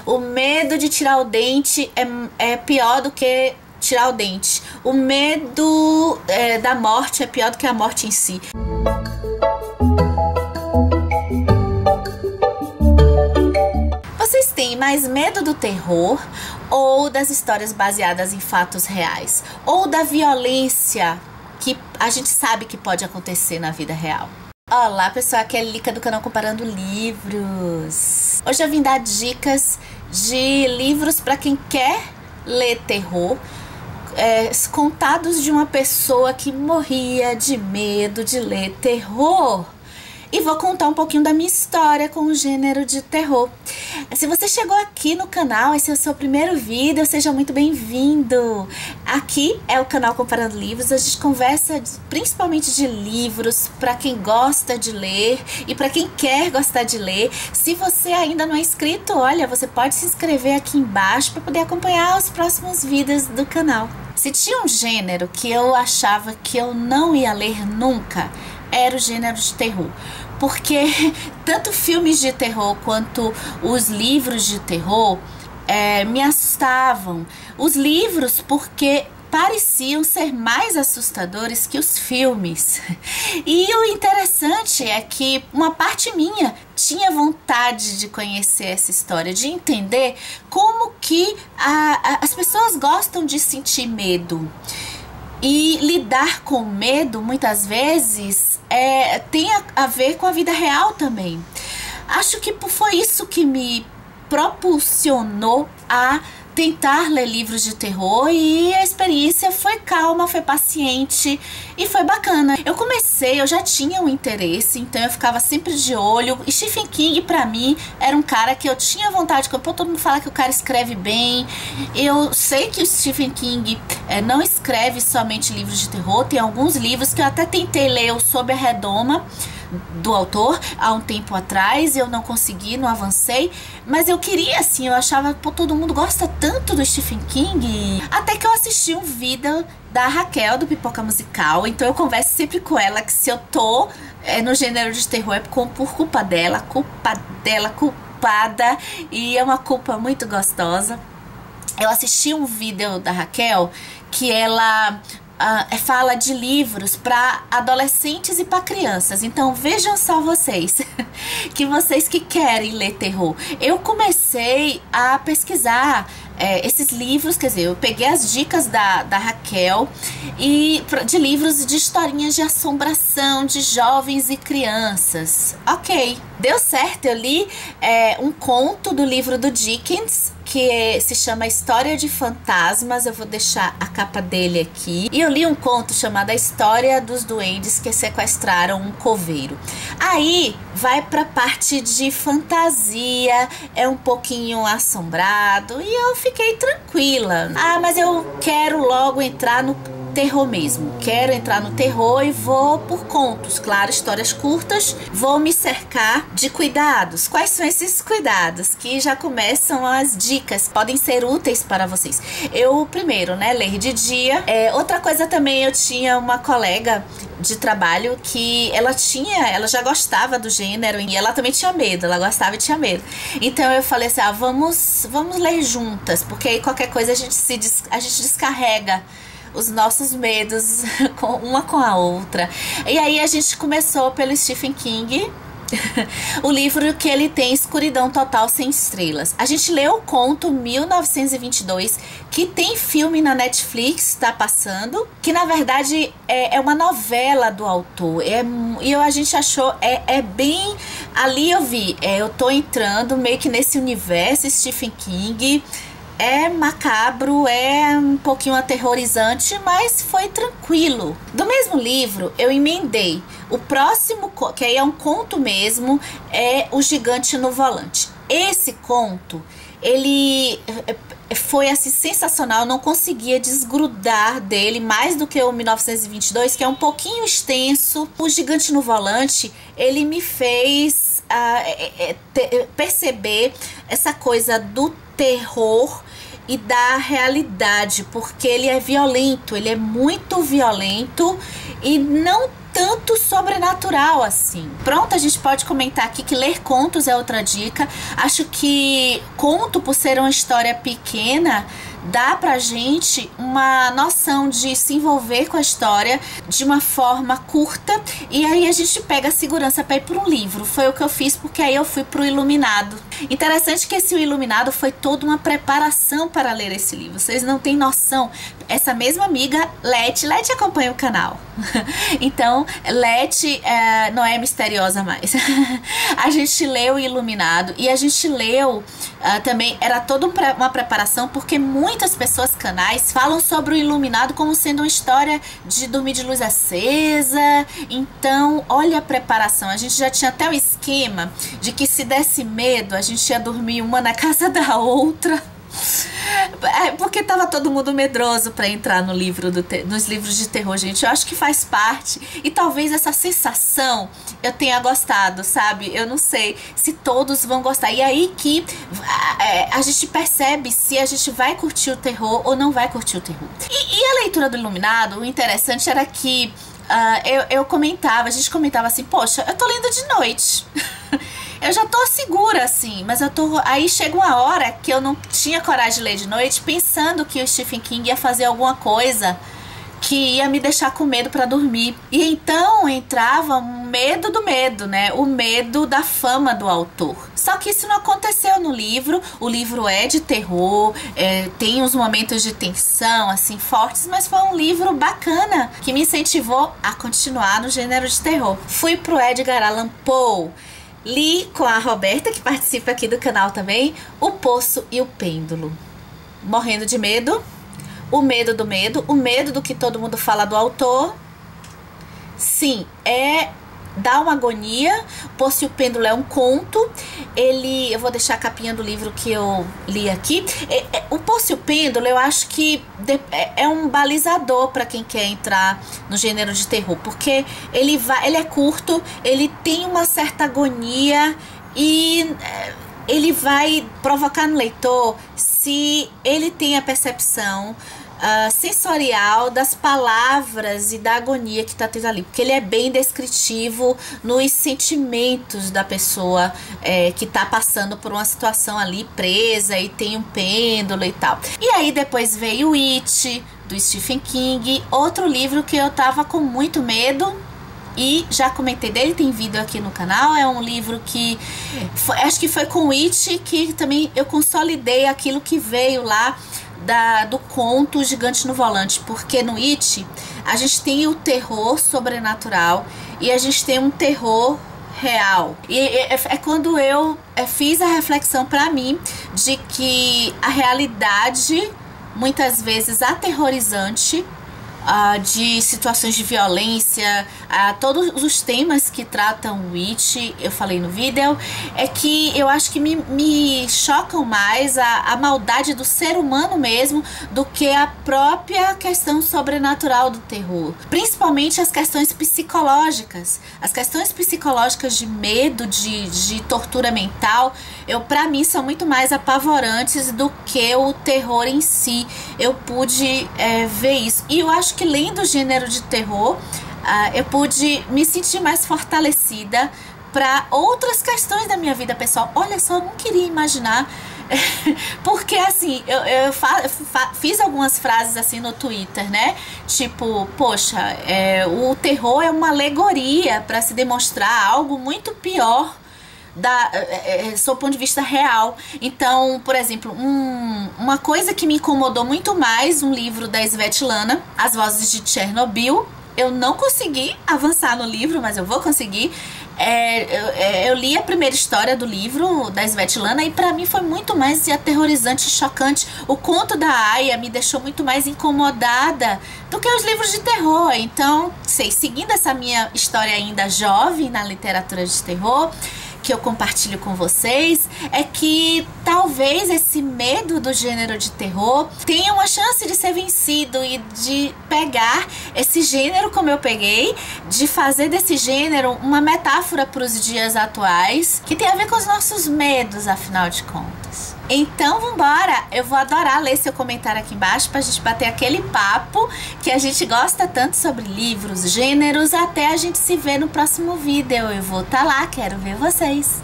O medo de tirar o dente é pior do que tirar o dente. O medo da morte é pior do que a morte em si. Vocês têm mais medo do terror ou das histórias baseadas em fatos reais? Ou da violência que a gente sabe que pode acontecer na vida real? Olá pessoal, aqui é a Lica do canal Comparando Livros. Hoje eu vim dar dicas de livros para quem quer ler terror, contados de uma pessoa que morria de medo de ler terror. E vou contar um pouquinho da minha história com o gênero de terror. Se você chegou aqui no canal, esse é o seu primeiro vídeo, seja muito bem-vindo. Aqui é o canal Comparando Livros, a gente conversa principalmente de livros para quem gosta de ler e para quem quer gostar de ler. Se você ainda não é inscrito, olha, você pode se inscrever aqui embaixo para poder acompanhar os próximos vídeos do canal. Se tinha um gênero que eu achava que eu não ia ler nunca, era o gênero de terror. Porque tanto filmes de terror quanto os livros de terror me assustavam. Os livros porque pareciam ser mais assustadores que os filmes. E o interessante é que uma parte minha tinha vontade de conhecer essa história, de entender como que as pessoas gostam de sentir medo. E lidar com medo, muitas vezes, tem a ver com a vida real também. Acho que foi isso que me propulsionou a tentar ler livros de terror, e a experiência foi calma, foi paciente e foi bacana. Eu já tinha um interesse, então eu ficava sempre de olho. E Stephen King, pra mim, era um cara que eu tinha vontade de... Todo mundo fala que o cara escreve bem. Eu sei que o Stephen King não escreve somente livros de terror. Tem alguns livros que eu até tentei ler, o Sob a Redoma, do autor, há um tempo atrás. Eu não consegui, não avancei, mas eu queria, assim, eu achava, pô, todo mundo gosta tanto do Stephen King. Até que eu assisti um vídeo da Raquel, do Pipoca Musical, então eu converso sempre com ela que se eu tô no gênero de terror é por culpa dela, culpada, e é uma culpa muito gostosa. Eu assisti um vídeo da Raquel que ela... fala de livros para adolescentes e para crianças. Então vejam só vocês que querem ler terror. Eu comecei a pesquisar esses livros, quer dizer, eu peguei as dicas da Raquel de livros de historinhas de assombração de jovens e crianças. Ok, deu certo. Eu li um conto do livro do Dickens, que se chama História de Fantasmas. Eu vou deixar a capa dele aqui. E eu li um conto chamado A História dos Duendes que Sequestraram um Coveiro. Aí vai pra parte de fantasia, é um pouquinho assombrado, e eu fiquei tranquila. Mas eu quero logo entrar no terror mesmo. Quero entrar no terror e vou por contos, claro, histórias curtas. Vou me cercar de cuidados. Quais são esses cuidados? Que já começam as dicas, podem ser úteis para vocês. Eu, primeiro, ler de dia. Outra coisa também, eu tinha uma colega de trabalho que ela já gostava do gênero e ela também tinha medo, ela gostava e tinha medo. Então eu falei assim, vamos ler juntas, porque aí qualquer coisa a gente descarrega os nossos medos uma com a outra. E aí a gente começou pelo Stephen King, o livro que ele tem, Escuridão Total Sem Estrelas. A gente leu o conto 1922, que tem filme na Netflix, tá passando, que na verdade é uma novela do autor. A gente achou, bem... Ali eu vi, eu tô entrando meio que nesse universo Stephen King. É macabro, é um pouquinho aterrorizante, mas foi tranquilo. Do mesmo livro, eu emendei o próximo, que aí é um conto mesmo, é O Gigante no Volante. Esse conto, ele foi assim sensacional, eu não conseguia desgrudar dele mais do que o 1922, que é um pouquinho extenso. O Gigante no Volante, ele me fez perceber essa coisa do terror e da realidade, porque ele é violento, ele é muito violento e não tanto sobrenatural assim. Pronto, a gente pode comentar aqui que ler contos é outra dica. Acho que conto, por ser uma história pequena, dá pra gente uma noção de se envolver com a história de uma forma curta, e aí a gente pega a segurança para ir para um livro. Foi o que eu fiz, porque aí eu fui pro Iluminado. Interessante que esse Iluminado foi toda uma preparação para ler esse livro. Vocês não têm noção. Essa mesma amiga, Leti acompanha o canal. Então, Leti não é misteriosa mais. A gente leu o Iluminado e a gente leu também, era toda uma preparação, porque muitas pessoas, canais, falam sobre o Iluminado como sendo uma história de dormir de luz acesa. Então, olha a preparação. A gente já tinha até o esquema de que se desse medo, a gente ia dormir uma na casa da outra. Porque tava todo mundo medroso para entrar no nos livros de terror, gente. Eu acho que faz parte. E talvez essa sensação eu tenha gostado, sabe? Eu não sei se todos vão gostar. E aí que a gente percebe se a gente vai curtir o terror ou não vai curtir o terror. E a leitura do Iluminado, o interessante era que a gente comentava assim, poxa, eu tô lendo de noite. Eu já tô segura, assim, mas aí chega uma hora que eu não tinha coragem de ler de noite, pensando que o Stephen King ia fazer alguma coisa que ia me deixar com medo pra dormir. E então entrava um medo do medo, né? O medo da fama do autor. Só que isso não aconteceu no livro. O livro é de terror, tem uns momentos de tensão, assim, fortes, mas foi um livro bacana, que me incentivou a continuar no gênero de terror. Fui pro Edgar Allan Poe. Li com a Roberta, que participa aqui do canal também, O Poço e o Pêndulo. Morrendo de medo, o medo do que todo mundo fala do autor. Sim, dá uma agonia. O Poço e o Pêndulo é um conto. Eu vou deixar a capinha do livro que eu li aqui. O Poço e o Pêndulo, eu acho que é um balizador para quem quer entrar no gênero de terror, porque ele é curto, ele tem uma certa agonia e ele vai provocar no leitor se ele tem a percepção sensorial das palavras e da agonia que tá tendo ali, porque ele é bem descritivo nos sentimentos da pessoa que tá passando por uma situação ali presa e tem um pêndulo e tal. E aí depois veio It, do Stephen King, outro livro que eu tava com muito medo e já comentei dele, tem vídeo aqui no canal. É um livro que acho que foi com It que também eu consolidei aquilo que veio lá do conto O Gigante no Volante, porque no It a gente tem o terror sobrenatural e a gente tem um terror real. E é quando eu fiz a reflexão para mim de que a realidade, muitas vezes aterrorizante, de situações de violência, todos os temas que tratam o It, eu falei no vídeo, é que eu acho que me chocam mais a maldade do ser humano mesmo do que a própria questão sobrenatural do terror. Principalmente as questões psicológicas. As questões psicológicas de medo, de tortura mental, pra mim são muito mais apavorantes do que o terror em si. Eu pude ver isso. E eu acho que lendo o gênero de terror, eu pude me sentir mais fortalecida para outras questões da minha vida pessoal. Olha só, eu não queria imaginar, porque assim, eu fiz algumas frases assim no Twitter, né? Tipo, poxa, o terror é uma alegoria para se demonstrar algo muito pior sob o ponto de vista real. Então, por exemplo, uma coisa que me incomodou muito mais, um livro da Svetlana, As Vozes de Chernobyl. Eu não consegui avançar no livro, mas eu vou conseguir. Eu li a primeira história do livro da Svetlana e pra mim foi muito mais aterrorizante e chocante. O conto da Aya me deixou muito mais incomodada do que os livros de terror. Então, seguindo essa minha história ainda jovem na literatura de terror, que eu compartilho com vocês, é que talvez esse medo do gênero de terror tenha uma chance de ser vencido e de pegar esse gênero como eu peguei, de fazer desse gênero uma metáfora para os dias atuais, que tem a ver com os nossos medos, afinal de contas. Então vambora! Eu vou adorar ler seu comentário aqui embaixo pra gente bater aquele papo que a gente gosta tanto sobre livros, gêneros, até a gente se ver no próximo vídeo. Eu vou estar lá, quero ver vocês!